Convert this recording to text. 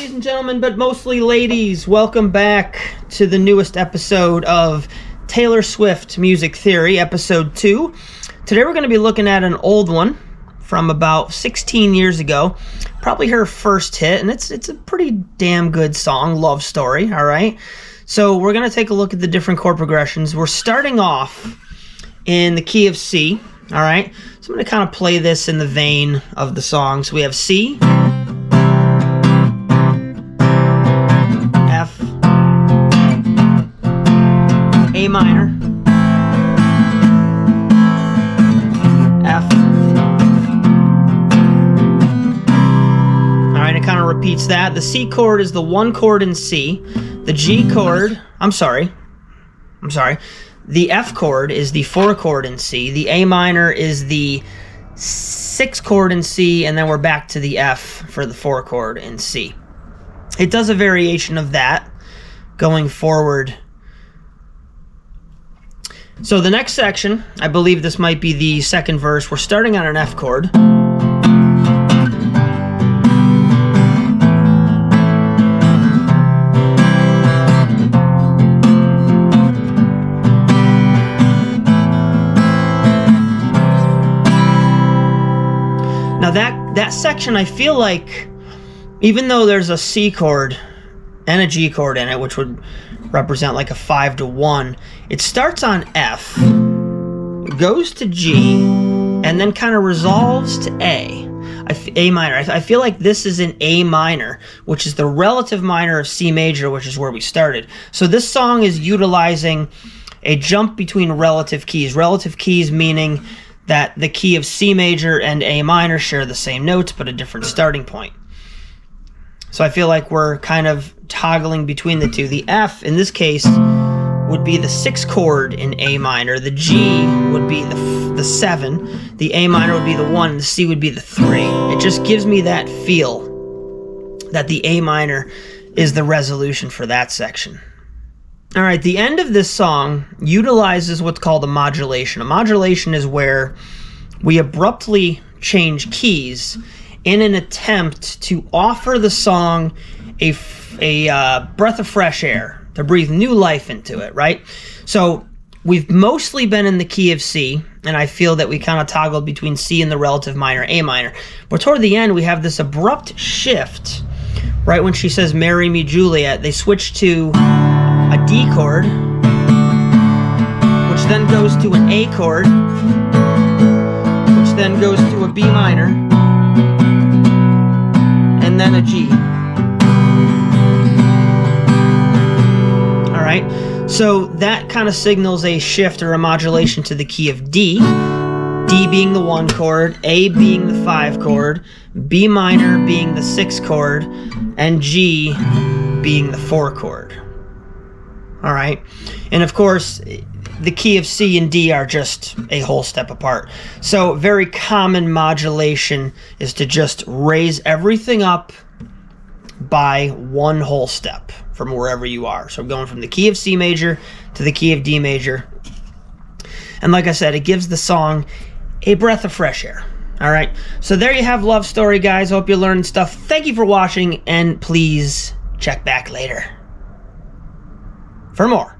ladies and gentlemen, but mostly ladies, welcome back to the newest episode of Taylor Swift Music Theory, episode 2. Today we're going to be looking at an old one from about 16 years ago, probably her first hit, and it's a pretty damn good song, Love Story, all right? So we're going to take a look at the different chord progressions. We're starting off in the key of C, all right? So I'm going to kind of play this in the vein of the song. So we have C, F, A minor, F. All right, it kind of repeats that. The C chord is the 1 chord in C. The G chord, the F chord is the 4 chord in C. The A minor is the 6 chord in C, and then we're back to the F for the 4 chord in C. It does a variation of that going forward. So the next section, I believe this might be the second verse. We're starting on an F chord. Now that section, I feel like, even though there's a C chord and a G chord in it, which would represent like a 5 to 1, it starts on F, goes to G, and then kind of resolves to A minor. I feel like this is an A minor, which is the relative minor of C major, which is where we started. So this song is utilizing a jump between relative keys. Relative keys meaning that the key of C major and A minor share the same notes, but a different starting point. So I feel like we're kind of toggling between the two. The F, in this case, would be the 6 chord in A minor. The G would be the 7. The A minor would be the 1. And the C would be the 3. It just gives me that feel that the A minor is the resolution for that section. All right, the end of this song utilizes what's called a modulation. A modulation is where we abruptly change keys in an attempt to offer the song a breath of fresh air, to breathe new life into it, right? So we've mostly been in the key of C, and I feel that we kind of toggled between C and the relative minor, A minor. But toward the end, we have this abrupt shift, right when she says, "Marry me, Juliet," they switch to a D chord, which then goes to an A chord, which then goes to a B minor, and then a G. All right, so that kind of signals a shift or a modulation to the key of D, D being the 1 chord, A being the 5 chord, B minor being the 6 chord, and G being the 4 chord. All right, and of course, the key of C and D are just a whole step apart. So very common modulation is to just raise everything up by 1 whole step from wherever you are. So going from the key of C major to the key of D major. And like I said, it gives the song a breath of fresh air. All right, so there you have Love Story, guys. Hope you learned stuff. Thank you for watching, and please check back later for more.